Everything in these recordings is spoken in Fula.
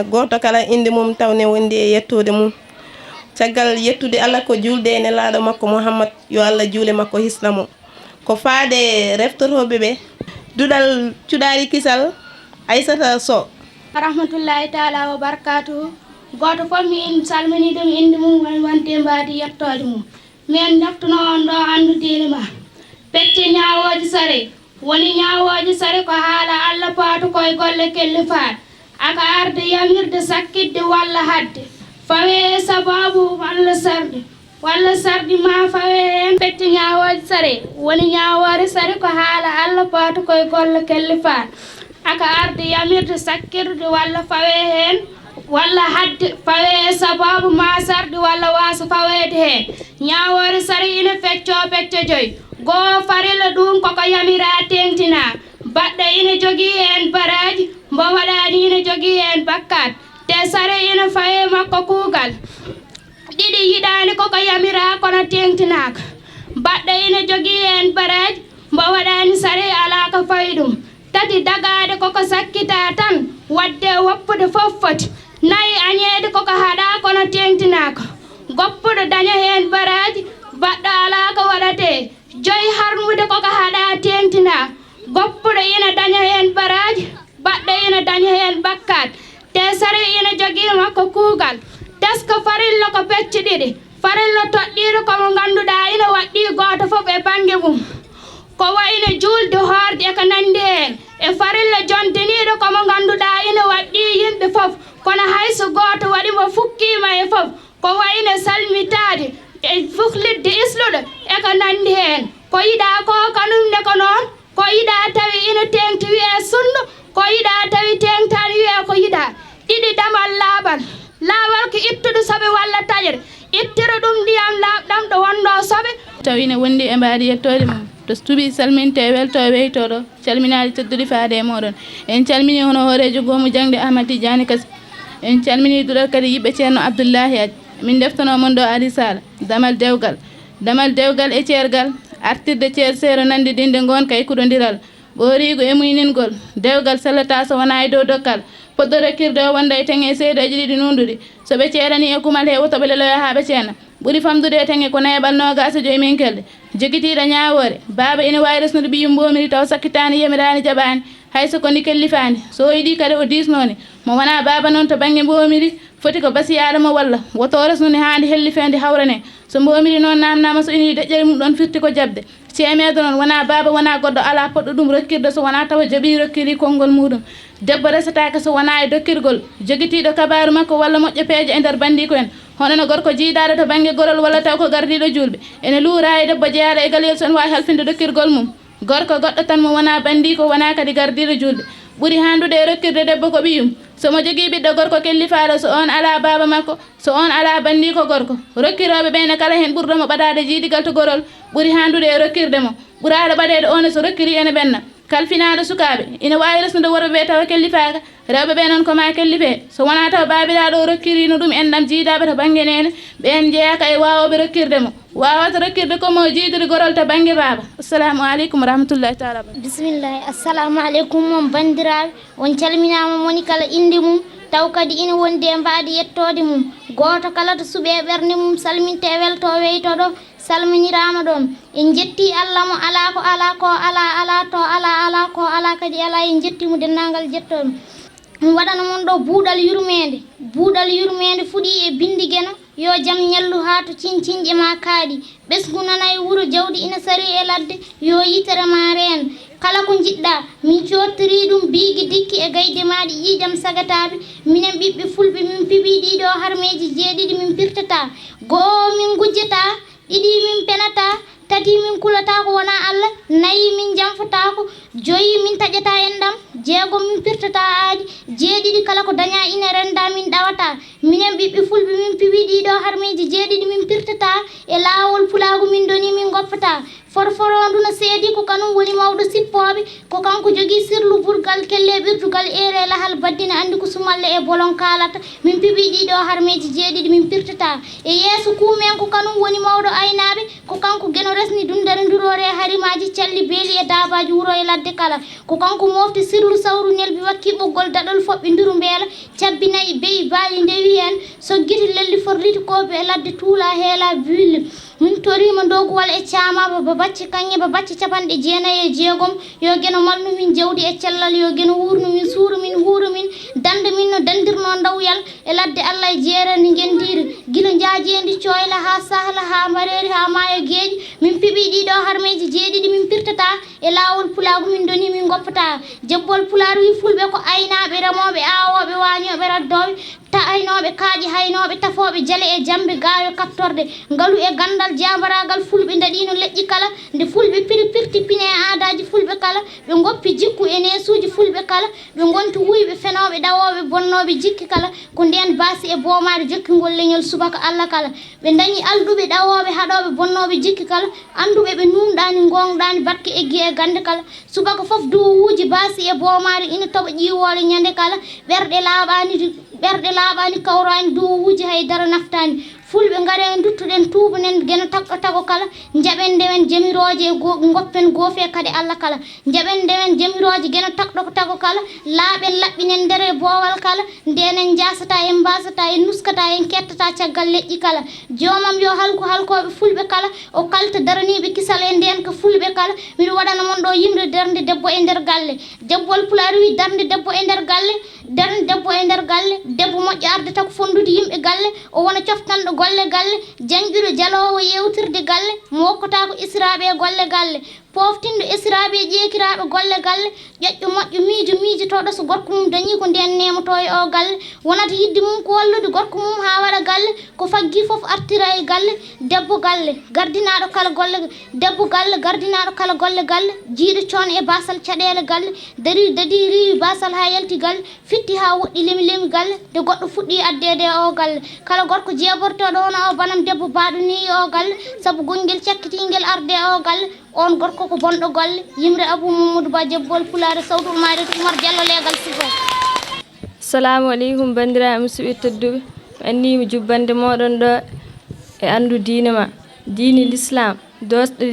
goto kala inde mum tawne wondi e yettude mum caggal yettude Allah ko julde ene laado makko Muhammad yo Allah juule makko hislamo ko faade reftorobe be dudal cudari kisal Aissata Sow rahmatullahi taala wa barakatuh goto fof mi en salmini dum inde mum wonde mbaadi yettode mum men naftuno on do andudine ma pecce nyaawoji sare woni nyaawoji sare ko haala Allah paatu koy golle kelle faat aka arde yamirde sakkidde walla hadde fawe sababu walla sardi ma fawe en pecce nyaawoji sare woni nyaawore sare ko haala Allah paatu koy golle kelle faat aka arde yamirde sakkirde walla fawe hen walla hadde fawe sababu ma sardi walla wasa fawede hen nyaawore sare ina pecce joy go farilla ɗum koko yamira tengtina baɗɗo ina jogui hen baraji mbo waɗani ina jogui hen bakkat te sare ina fawe makko kuugal ɗiɗi yiɗani koko yamira kono tengtinaka baɗɗo ina jogui hen baraji mbo waɗani sare ala ko fawi ɗum tati dagade koko sakkita tan wadde woppude fof foti nayi añede koko haɗa kono tengtinaka goppuɗo daña hen baraji baɗɗo ala ko waɗate joyi harnude koko haɗa tengtina goppuɗo ina daña hen baraji baɗɗo ina daña hen bakkat te sare ina jogui makko kuugal tesko farillo ko pecce ɗiɗi farillo toɗɗiɗo komo ganduɗa ina waɗɗi goto foof e banggue mum ko wayno julde horde eko nandi hen e farillo jontiniɗo komo ganduɗa ina waɗɗi yimɓe foof kono hayso goto waɗimo fukkima e foof ko wayno salmitade e fuhlidde isluɗo eko nandi hen ko yiɗa ko kanumne ko noon ko yiɗa tawi ina tengti wiye sunno ko yiɗa tawi tengtani wiye ko yiɗa ɗiɗi damal laaɓal ko ittuɗo soɓe walla taƴere ittira ɗum ndiyam laaɓɗam ɗo wonno soɓe tawi ne wondi e mbaadi yettode mum to tuuɓi salminte welto weytoɗo calminade tedduɗi faade e moɗon en calmini hono hoorejo gomu jangde Ahmad Tidiani Kassi en calmini duɗal kadi yiɓɓe ceerno Abdoullahi Aji min deftano mon ɗo Ali Sala damal dewgal e ceergal artirde ceer seero nande dinde gonka e kuɗodiral ɓoorigo e muyningol dewgal sallata so wona e dow dokkal poɗɗo rekkirde o wonda e tenge seedeji ɗiɗi nunduɗi soɓe ceerani e kumal he wotoɓe leloya ha ɓe ceerna ɓuuri famdude e tenge ko nayaɓal nogasa joyi min kelde joguitiɗo ñawore baaba ina wawi resnude ɓiyum mbomiri taw sakkitani yamirani jaɓani hayso ko ni kellifani so yiiɗi kadi o disnone mo wona baaba noon to banggue mbomiri foti ko basiyaɗomo walla woto resnude hande hellifede hawrane so mbomiri noon namnama so ini deƴƴere mum ɗon firti ko jabde ceemedo noon wona baaba wona goɗɗo ala poɗɗo ɗum rokkirde so wona tawa jaaɓi rokkiri konngol muɗum debbo resataka so wona e dokkirgol joguitiɗo kabaru makko walla moƴƴo peeje e nder bandiko en hono no gorko jiidaɗo to banggue gorol walla taw ko gardiɗo julɓe ene luura e debbo jeeyaɗo e galiyel so ne wawi halfinde dokkirgol mum gorko goɗɗo tan mo wona bandiko wona kadi gardiɗo julɓe ɓuuri handude e rokkirde debbo ko ɓiyum somo jogui ɓiɗɗo gorko kellifaɗo so on ala baba makko so on ala bandiko gorko rokkiroɓe ɓene kala hen ɓurɗomo ɓaɗade jiidigal to gorol ɓuuri handude e rokkirde mo ɓuuraɗo ɓaɗede one so rokkiri ene ɓenna kalfinaɗo sukaɓe ina wawi resnude worɓe ɓe tawa kellifaka rewɓe ɓe noon koma kellife so wona taw babiraɗo o rokkirino ɗum enɗam jiidaɓe to banggue nene ɓen jeeyaka e wawoɓe rokkirde mo wawata rokkirde komo jiidude gorol to banggue baba assalamu aleykum wa rahmatullahi taala bisimillahi assalamu aleykum mon bandiraɓe on calminama moni kala inde mum taw kadi ina wondi e mbaadi yettode mum goto kala to suuɓe ɓerde mum salminte welto weytoɗo salminirama ɗon en jetti Allah mo ala ko ala ko ala ko ala kadi ala en jettimo dennagal jettoɗo mi waɗana mon ɗo buuɗal yurmede fuɗi e bindi gueno yo jaam ñallu ha to cincinƴe ma kaaɗi ɓesgu nana e wuuro jawdi ina sari e ladde yo yitere ma reen kala ko jiɗɗa min cottori ɗum biigi dikki e gayde maɗi ƴiƴam sagataɓe minen ɓiɓɓe fulɓe min piɓi ɗiɗo harmeji jeeɗiɗi min pirtata go'o min gujjata ɗiɗi min penata tati min kulata ko wona Allah nayi min janfatako joyi min taƴata en ɗam jeegom min pirtata aadi jeeɗiɗi kala ko daña ina renda min ɗawata minen ɓiɓɓe fulɓe min piwi ɗiɗo harmeji jeeɗiɗi min pirtata e laawol pulago min doni min goppata forforondu no seedi ko kanum woni mawɗo sippoɓe ko kanko jogui sirlu burgal kelle ɓirdugal ere lahal baddina andi ko sumalle e bolon kalata min piiɓi ɗiɗo harmeji jeeɗiɗi min pirtata e yeeso kuumen ko kanum woni mawɗo aynaɓe ko kanko gueno resni dundere ndurore harimaji calli beeli e dabaji wuuro e ladde kala ko kanko mofti sirlu sawru nelbi wakki ɓoggol daɗol foɓɓe nduru mbeela cabbi nayyi beyi baali ndewi hen soggiti lelli forliti koɓe e ladde tuula heela bulle min torima doguwal e camaba ba bacci kanŋe ba bacci capanɗe jeenayyi e jeegom yo gueno malnu min jawdi e cellal yo gueno wurnu min suuru min huuru min dande min no dandirno ndawyal e ladde Allah e jeerani gendiri guila jaajendi coyla ha sahla ha mareri ha maayo geeƴi min piiɓi ɗiɗo harmeji jeeɗiɗi min pirtata e lawol pulagu min doni min goppata jebbol pulaar wi fulɓe ko aynaɓe remoɓe awoɓe wañoɓe raddoɓe ta aynoɓe kaaƴi haynoɓe tafoɓe jaale e jambe gaayo kaftorde ngaalu e gandal jambaragal fulɓe daɗino leƴƴi kala nde fulɓe pirti pine e aadaji fulɓe kala ɓe goppi jikku e nesuji fulɓe kala ɓe gonti wuyɓe fenoɓe ɗawoɓe bonnoɓe jikki kala ko nden baasi e boomade jokkingol leñol subaka Allah kala ɓe dañi alɗuɓe ɗawoɓe haɗoɓe bonnoɓe jikki kala anduɓe ɓe numɗani gonɗani barke eggi e gande kala subaka foof duwuji baasi e boomade ina toɓa ƴiwole ñande kala ɓerɗe laaɓani kawrani duwuji haydara naftani fulɓe ngare duttuɗen tuubunen gueno tagɗo tago kala jaɓen ndewen jamiroje goppen goofe kadi Allah kala jaɓen ndewen jamiroje gueno tagɗo tago kala laaɓen laɓɓinen ndere boowal kala ndenen jasata en mbasata en nuskata en kettata caggal leƴƴi kala jomam yo halkoɓe fulɓe kala o kalta daraniɓe kisal e nden ko fulɓe kala miɗo waɗana mon ɗo yimre darde debbo e nder galle debbol pulaar wi darde debbo e nder galle darde debbo e nder galle debbo moƴƴo ardata ko fondude yimɓe galle o wona coftanɗo golle galle janƴuɗo jalowo yewtirde galle mo wokkata ko isiraɓe e golle galle poftindo esiraɓe e ƴeekiraɓe golle galle ƴoƴƴo moƴƴo miijotoɗo so gorko mum dañi ko nden nemoto e o galle wonata yidde mum ko wallude gorko mum ha waɗa galle ko faggi foof artira e galle debbo galle gardinaɗo kala golle debbo galle gardinaɗo kala golle galle jiiɗo coon e basal caɗele galle dadi riwi basal ha yalti galle fitti ha woɗɗi lemi galle de goɗɗo fuɗɗi addede e o galle kala gorko jeebortoɗo on o banam debbo baɗuni e o galle saabu gonguel cakkitingel arde e o galle on gorko ko bonɗo golle yimre Abou Mamadou Ba jebbol pulaare sawtul maade Oumar Diallo legal sigo. Assalamu aleykum bandiraɓe musidɓe tedduɓe andimi jubbande moɗon ɗo e andu diine ma diine l'islam dosɗo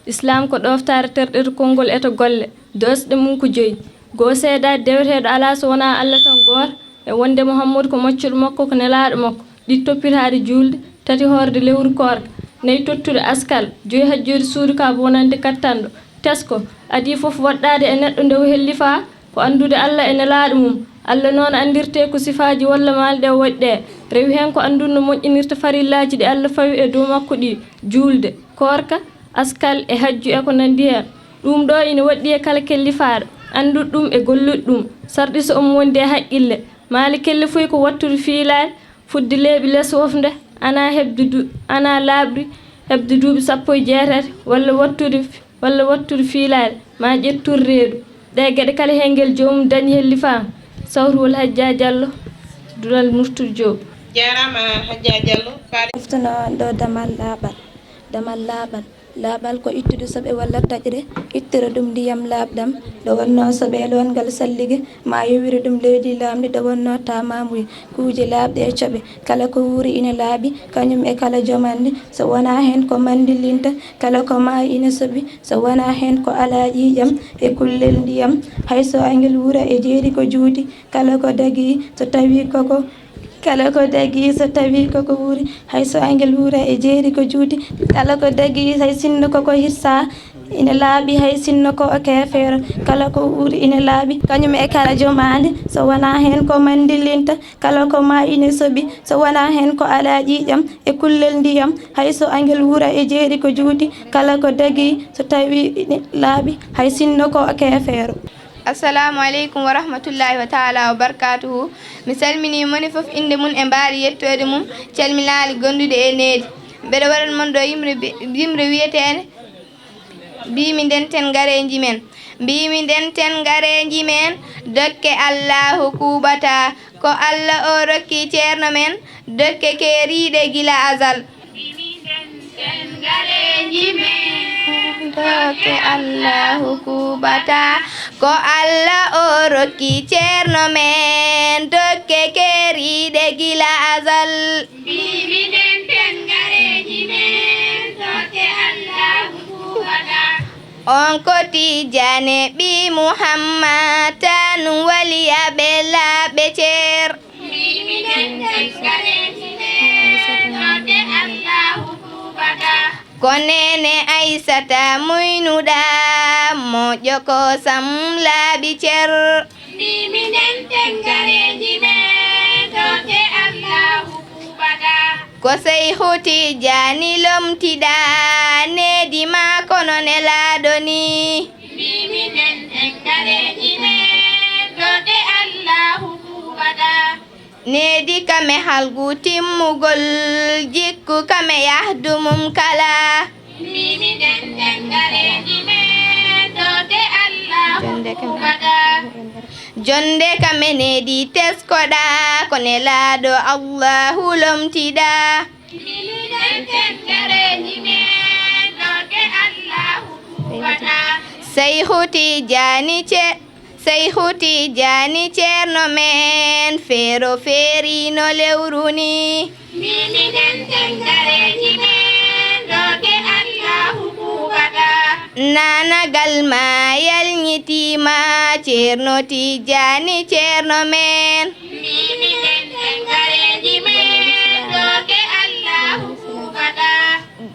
l'islam ko ɗoftare terɗeto konngol eto golle dosɗe mum ko joyi goo seedade deweteɗo ala so wona Allah tan goto e wonde Mouhammadou ko moccuɗo makko ko nelaɗo makko ɗi toppitade julde tati horde lewru korka nayi tottude askal joyi hajjori suudu ka bonande kattanɗo tesko adi foof waɗɗade e neɗɗo nde o hellifa ko andude Allah e nelaɗo mum Allah noon andirte ko sifaji walla malɗe waɗi ɗe rewi hen ko andude no moƴƴinirta farillaji ɗi Allah fawi e dow makko ɗi julde korka askal e hajju e ko nandi hen ɗum ɗo ina waɗɗi e kala kellifaɗo andude ɗum e gollude ɗum sarɗi so omo wondi e haqqille maali kelli foy ko wattude fiilade fudde leeɓi less wofde ana laaɓri hebde duuɓi 17 walla wattude fiilade ma ƴettur reedu ɗe gueɗe kala hen guel jomum dañi hellifama sawrwol Hajja Diallo dural Murtude Diop jarama Hajja Diallo uftuno on ɗo damal laaɓal ko ittude soɓe walla taƴre ittira ɗum ndiyam laaɓɗam ɗo wonno soɓe longal salligue ma yowiri ɗum leydi lamɗi ɗo wonno tamamuye kuuje laaɓɗe e coɓe kala ko wuuri ina laaɓi kañum e kala jomandi so wona hen ko mandilinta kala ko maayi ina soɓi so wona hen ko ala ƴiƴam e kullel ndiyam hayso angel wuura e jeeri ko juuti kala ko dagui so tawi koko wuuri hayso angel wuura e jeeri ko juuti kala ko dagui hay sinno koko hirsa ina laaɓi hay sinno ko kefeero kala ko wuuri ina laaɓi kañum e kala jomande so wona hen ko mandilinta kala ko ma ina soɓi so wona hen ko ala ƴiƴam e kullel ndiyam hayso angel wuura e jeeri ko juuti kala ko dagui so tawi ina laaɓi hay sinno ko kefeero. Assalamu aleykum wa rahmatullahi wa taala wa barakatuhu mi salmini moni foof inde mum e mbaari yettode mum calminali gondude e needi mbeɗa waɗan mon ɗo yimre wiyetede mbimi nden ten gareji men dokke Allahu kuɓata ko Allah o rokki ceerno men dokke keeriɗe gila azal mbimi nden ten gareji men toke Allahu kubata ko Allah o rokki ceerno men toke keriɗe gila azal mbiɗen ten gareji men toke Allahu kubata on ko Tijane ɓi Muhammad tan waliya ɓe laaɓe ceer mbiɗen ten gareji men toke Allahu kubata ko nene Aissata muynuɗa moƴƴo ko sam laaɓi cer mbiɗen ten gareji men toke Allahu kubata ko Seyhu Tijani lomtiɗa nedi ma kono nelaɗo ni mbiɗen ten gareji men toke Allahu kubata nedi kame halgu timmugol jikku kame yahdu mum kala mbiɗen ten gareji men toke Allahu kubata jonde kame nedi teskoɗa ko nelaɗo Allahu lomtiɗa mbiɗen ten gareji men toke Allahu kubata Seyhu Tijani ceerno men feero feerino lewru ni mbiɗen ten gareji men toke Allahu kubata nanagal ma yalñitima ceerno Tijani ceerno men mbiɗen ten gareji men toke Allahu kubata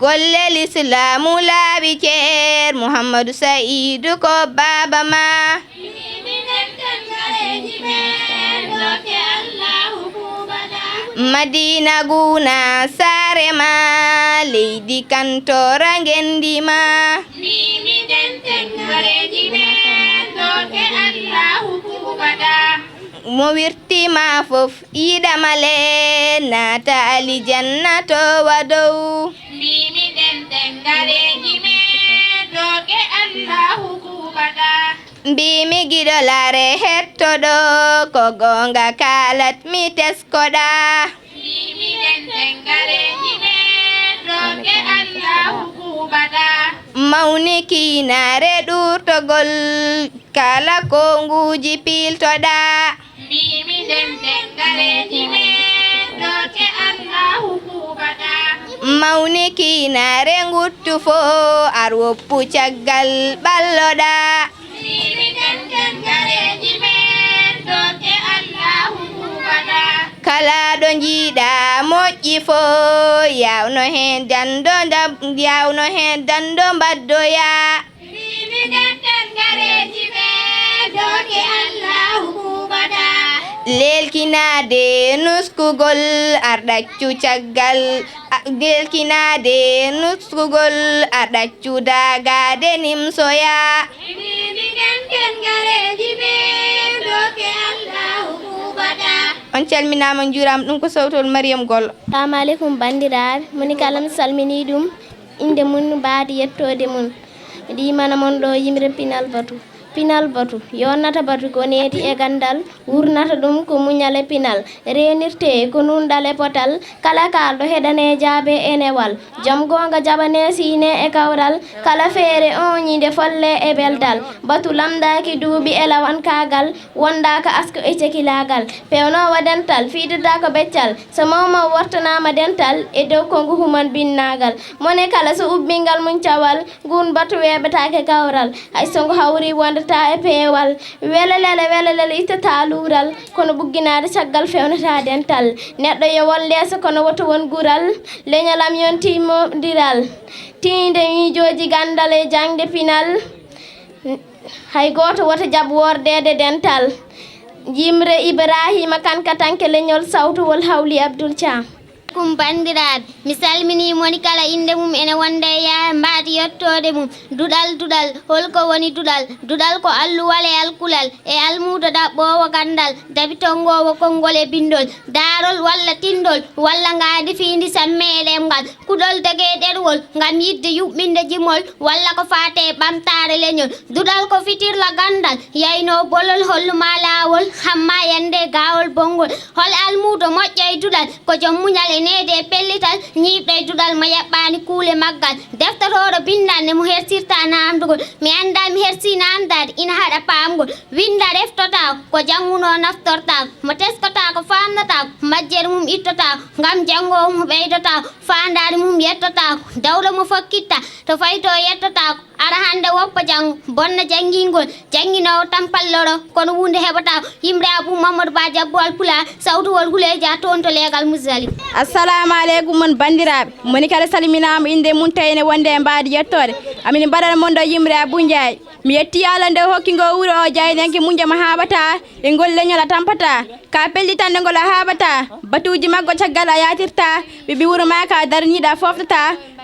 golle l'islamu laaɓi ceer Muhammadu Sa'idu ko baba ma Madina guna sare ma leydi kantora ngendima mbiɗen ten gareji men toke Allahu kubata mo wirtima fof yiɗamale naata alijanna to wadow mbiɗen ten gareji men toke Allahu kubata mbimi giɗo laare hettoɗo ko gonga kalat mi teskoɗa mbiɗen ten gareji men toke Allahu kubata mawni kinare ɗurtogol kala konguji piltoɗa mbiɗen ten gareji men toke Allahu kubata mawni kinare nguttu fo ar woppu caggal ɓalloɗa mbiɗen ten gareji men toke Allahu kubata kala ɗo jiiɗa moƴƴi fo yawno hen dando mbaddoya mbiɗen ten gareji men toke Allahu kubata lelkinade nuskugol arɗaccu caggal gelkinade nuskugol arɗaccu dagade nimsoya mbiɗen ten gareji men toke Allahu kubata on calminama juurama ɗum ko sawtol Mariam Gollo assalamu aleykum bandiraɓe moni kala mi salmini ɗum inde mun mbaadi yettode mun miɗo yimana mon ɗo yimre pinal batu yonnata batu ko neeti e gandal wurnata ɗum ko muñal e pinal renirte ko nundal e potal kala kalɗo heɗane jaabe enewal joom gonga jaɓane sine e kawral kala feere oñide folle e beldal batu lamdaki duuɓi e lawan kagal wondaka asko e cekilagal pewnowa dental fiidata ko beccal so mawma wartanama dental e dow kongo human binnagal mone kala so ubbingal mum cawal gun batu weɓetake kawral hay songo hawri wonde ta e peewal welelele ittata luural kono ɓugginade caggal fewnata dental neɗɗo yo won leeso kono woto won gural leñalam yontimodiral tinde miijoji gandal e jangde pinal hay goto woto jaab wordede dental jimre Ibrahima kanka tanke leñol sawtowol hawli Abdoul Thiam kum bandiraɓe mi salmini moni kala inde mum ene wonde yaha mbaadi yettode mum duɗal holko woni duɗal ko alluwal e alkulal e almudo ɗaɓɓowo gandal dabi tongowo konngol e bindol darol walla tindol walla ngadi findi samme e ɗemgal kuɗol dege ɗerwol ngam yidde yuɓɓinde jimol walla ko fate ɓamtare leñol duɗal ko fitirla gandal yayno bolol holluma lawol hamma yande gawol bongol hol almudo moƴƴa e duɗal ko joom muñal e neede e pellital ñiiɓɗe e duɗal mo yaɓɓani kuule maggal deftatoɗo bindande mo hersirta namdugol mi anda mi hersi namdade ina haɗa paamgol winda reftota ko jannguno naftorta mo teskota ko famnata majjere mum ittota ngam janngowo mo ɓeydota fandade mum yettota dawla mo fokkitta to fayto yettota ara hande woppa jang bonna jangingol janginowo tampalloro kono wunde heɓata yimre abou mamadou ba jabbowal pula sawtuwol huleja toon to leegal musalim. assalamu aleykum mon bandiraɓe moni kala salminama inde mum tawine wonde e mbaadi yettode amin mbaɗana mon ɗo yimre abou ndiaye mi yetti Allah nde hokkingo wuro o jaydenke munjama haɓata e ngol leñol a tampata ka pellitande ngol a haɓata batuji maggo caggal a yatirta ɓiɓi wuro ma ka darniɗa foftata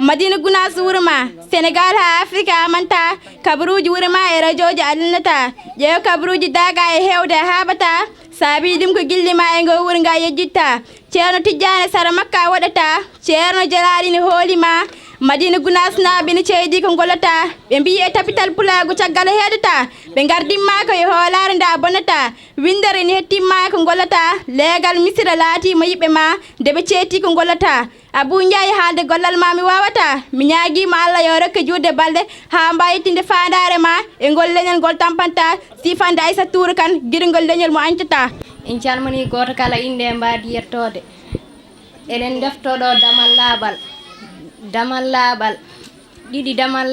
madina gounas wuro ma sénégal ha afrique amanta kabaruji wuro ma e radio ji a lelnata ƴeew kabaruji daga e hewde a haɓata saabi ɗum ko gillima e ngo wuro nga yejjitta ceerno tijjane sara makka waɗata ceerno jalali ne hoolima madina gounas naaɓe ne ceedi ko gollata ɓe mbi e tapital pulago caggal heedata ɓe gardimma ko e hoolare nda bonnata windere ne hettimma ko gollata leegal misira laatima yiɓɓe ma nde ɓe ceeti ko gollata abou ndiaye haalde gollal ma mi wawata mi ñaaguima Allah yo rokke juurde balɗe ha mbayitinde fandare ma e ngol leñol ngol tampanta sifande Aissa Touré Kane guiɗo ngol leñol mo añtata en calmini goto kala inde e mbaadi yettode eɗen deftoɗo damal laaɓal ɗiɗi damal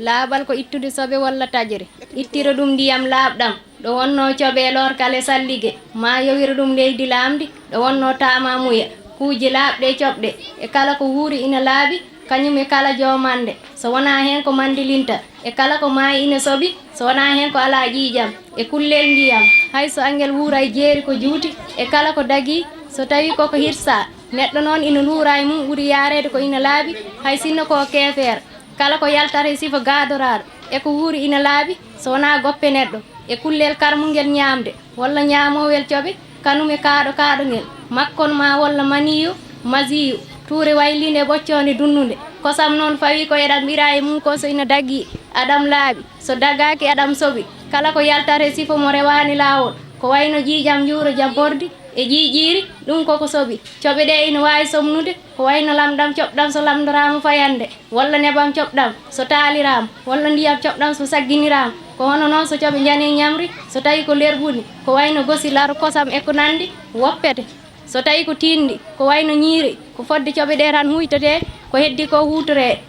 laaɓal ko ittude soɓe walla tajere ittira ɗum ndiyam laaɓɗam ɗo wonno coɓe lorkale sallige ma yowira ɗum leydi lamdi ɗo wonno tama muya kuuje laaɓɗe coɓɗe e kala ko wuuri ina laaɓi kañum e kala jomande so wona hen ko mandilinta e kala ko maayi ina soɓi so wona hen ko ala ƴiƴam e kullel ndiyam hay so angel wuura e jeeri ko juuti e kala ko dagui so tawi koko hirsa neɗɗo noon ina luura e mum ɓuuri yarede ko ina laaɓi hay sinno ko keefeere kala ko yaltata e sifa gadoraɗo e ko wuuri ina laaɓi so wona goppe neɗɗo e kullel karmugel ñamde walla ñamowel coɓe kanum e kaɗongel makkon ma walla maniyu masiyu tuure waylinde ɓoccode dunnude kosam noon fawi ko eɗam ɓira e mum ko so ina dagui aɗam laaɓi so daggaki aɗam soɓi kala ko yaltata e sifa mo rewani lawol ko wayno ƴiƴam juuro jam bordi e ƴiƴiiri ɗum koko soɓi coɓe ɗe ina wawi somnude ko wayno lamɗam coɓɗam so lamdorama fayande walla nebam coɓɗam so taalirama walla ndiyam coɓɗam so sagginirama ko hono noon so coɓe jani ñamri so tawi ko lerɓuni ko wayno gosi laro kosam e ko nandi woppete so tawi ko tindi ko wayno ñiiri ko fodde coɓe ɗe tan huytate ko heddi ko hutore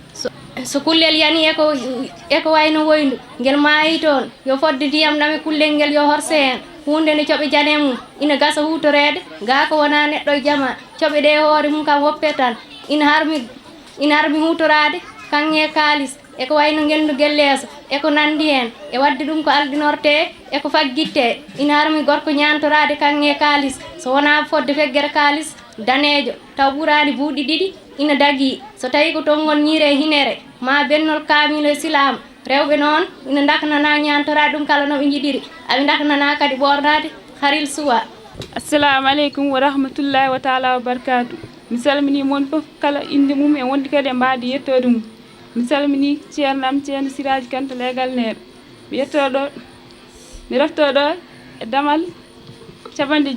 so kullel yani eko wayno woyndu ngel maayi toon yo fodde ndiyam ɗam e kullel ngel yo horse hen hunde ne coɓe jane mum ina gasa hutorede ga ko wona neɗɗo jama coɓe ɗe hoore mum kam woppe tan ina harmi hutorade kanŋe kalis eko wayno gendugel leeso eko nandi hen e wadde ɗum ko aldinorte eko faggitte ina harmi gorko ñantorade kanŋe kalis so wona fodde feggere kalis danejo taw ɓurani buuɗi ɗiɗi ina dagui so tawi ko tonngol ñiire hinere ma bennol kamilo silama rewɓe noon ina daknana ñantorade ɗum kala noɓe jiɗiri aɓe daknana kadi ɓornade haril suwa. assalamu aleykum wa rahmatullahi wa taala wa barakatu mi salmini moon foof kala inde mum e wondi kadi e mbaadi yettode mum mi salmini ceernam ceerno Siraji Kane to leegal neeɗo mi reftoɗo e damal capanɗe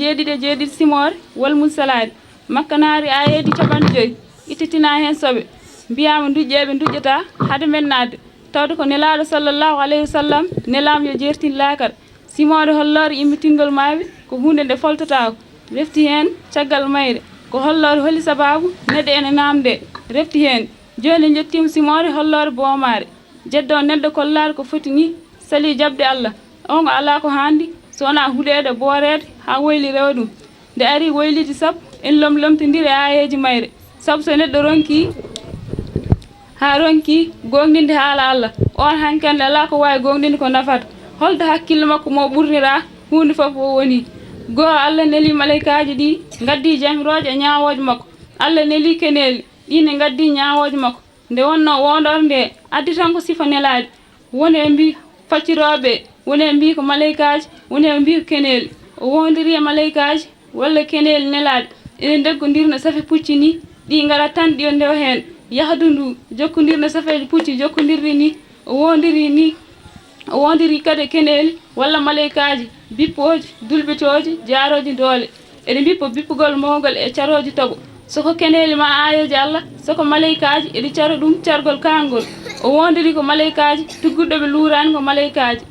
jeeɗiɗi simore wolmum salade makkanari ayeedi capanɗe joyyi ittitina hen soɓe mbiyama dujƴeɓe dujƴata haade men nadde tawde ko nelaɗo sallllahu alayhi wa sallam nelama yo jertin laakar simode hollore immitingol maɓe ko hunde nde foltatako refti hen caggal mayre ko hollore holi sababu neɗɗo ene namde refti hen joni jettima simode hollore boomare jeddo neɗɗo kollare ko foti ni sali jabde Allah on ala ko handi so wona huɗede boorede ha woyli rewa ɗum nde ari woyliji sappo en lomtodiri e ayeji mayre saabu so neɗɗo ronki gongdinde haala Allah on hankkande ala ko wawi gongdinde ko nafata holto hakkille makko mo ɓurnira hunde foof o woni goho Allah neeli malaikaji ɗi gaddi jamiroje e ñawoje makko Allah neeli keneli ɗine gaddi ñawoje makko nde wonno wondor nde addi tan ko sifa nelade woni e mbi facciroɓe woni e mbi ko malaikaji woni e mbi ko keneli o wondiri e malaikaji walla keneli nelade ene deggodirno safe pucci ni ɗi gara tan ɗi ndew hen yahdu ndu jokkodirno safeji pucci jokkodirri ni o wondiri kadi keneli walla malaikaji bippoji dulɓetoji jaaroji doole eɗe bippa bippugol mawgol e caroji togo soko keneli ma ayoji Allah soko malaikaji eɗi caro ɗum cargol kangol o wondiri ko malaikaji tugguɗoɓe luurani ko malaikaji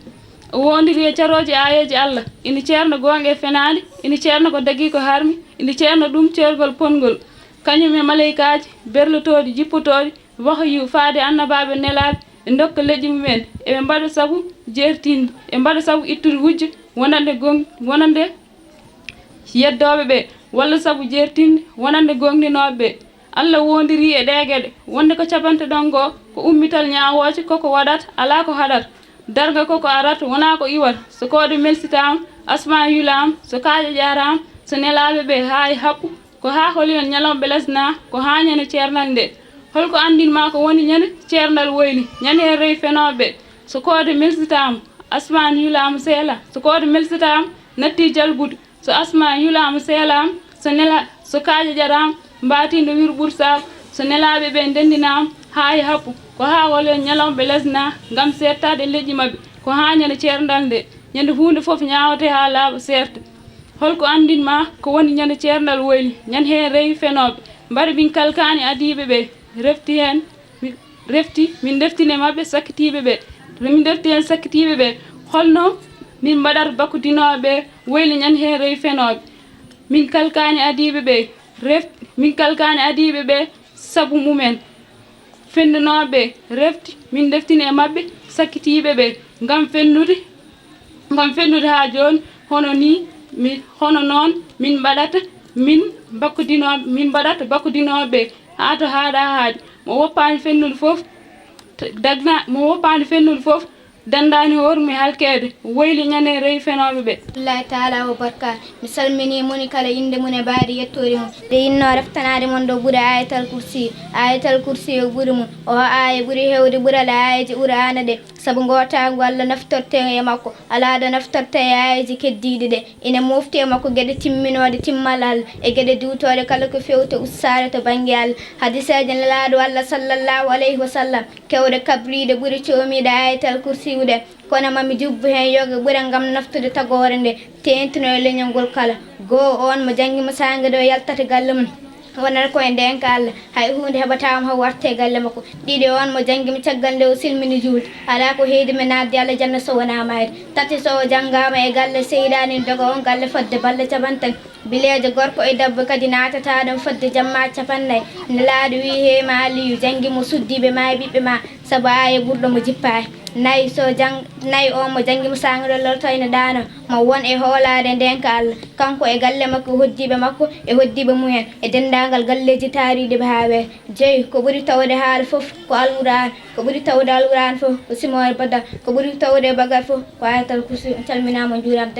o wondiri e caroji ayoji Allah ina ceerno gonga e fenade ina ceerno ko dagui ko harmi ina ceerno ɗum cergol pongol kañum e malaikaji berlotoɗi jippotoɗi wahyu faade annabaɓe nelaɓe e dokka leƴƴi mumen eɓe mbaɗa saabu jertinde e mbaɗa saabu ittude wujje wonande yeddoɓe ɓe walla saabu jertinde wonande gonɗinoɓe ɓe Allah wondiri e ɗegueɗe wonde ko capante ɗon go ko ummital ñawoje koko waɗata ala ko haɗata darga koko arata wona ko iwata so kode melsitama asma yulama so kaaƴa jarama so nelaɓe ɓe ha e haɓɓu ko ha holiyon ñalawɓe lesna ko ha ñande ceernal nde holko andinma ko woni ñande ceernal woyli ñande hen rewi fenoɓe so kode melsitama asman yulama seela so kode melsitama natti jalbude so asma yulama seelama so kaaƴa jarama mbatindo wir ɓursama so nelaɓe ɓe ndendinama ha e haɓɓu ko ha holiyon ñalawɓe lesna gam settade leƴƴi mabɓe ko ha ñande ceernal nde ñande hunde foof ñawote ha laaɓa serta holko andinma ko woni ñande ceernal woyli ñande hen rewi fenoɓe mbaɗi min kalkani adiɓe ɓe min deftine mabɓe sakkitiɓe ɓe min defti hen sakkitiɓe ɓe holno min mbaɗata bakkudinoɓe ɓe woyli ñande hen rewi fenoɓe min kalkani adiɓe ɓe saabu mumen fendunoɓe refti min deftine mabɓe sakkitiɓe ɓe gam fendude ha joni hono noon min mbaɗata bakkudinoɓe ha to haaɗa haadi mo woppani fennude foof dandani hormi halkede woyli ñande rewi fenoɓe ɓe allahi taala wa barkat mi salmini moni kala inde mum e baadi yettode mum nde yinno reftanade mon ɗo ɓuuri ayatal kursi o ɓuuri mum o aya ɓuuri hewde ɓuurala ayaji qur'ana ɗe saabu gotago Allah naftorte e makko alaɗo naftorte e ayaji keddiɗe ɗe ina mofti e makko gueɗe timminode timmal Allah e gueɗe duwtode kala ko fewte ustare to banggue Allah hadiseje nelaɗo Allah sallllahu alayhi wa sallam kewɗe kabriɗe ɓuuri comiɗe ayatal kursi kono mami jubbu hen yoga ɓuura gam naftude tagore nde tentino e leñol ngol kala goho on mo jangguima sangue ɗo yaltata galle mum wonata koye ndenka Allah hay hunde heɓatama haw warte galle makko ɗiɗi on mo jangguimi caggal nde o silmini julde ala ko heedi mi nadde Allah janna so wona mayde tati so o janggama e galle seydani dogo on galle fodde balle capantan bilejo gorko e debbo kadi natata ɗum fodde jamma capannayyi nelaɗo wi hema Aliyu janggimo suddiɓe ma e ɓiɓɓe ma saabu aya ɓurɗo mo jippaki nayi on mo janggimo sangue ɗo lortoyne ɗano mo won e hoolade ndenka Allah kanko e galle makko hoddiɓe makko e hoddiɓe mumen e dendagal galleji taariɗe ɓe ha weeto joyi ko ɓuuri tawde haala foof ko alquran ko ɓuuri tawde alquran foof ko simore bada ko ɓuuri tawde bagat foof ko ayatal kursi calminama juurama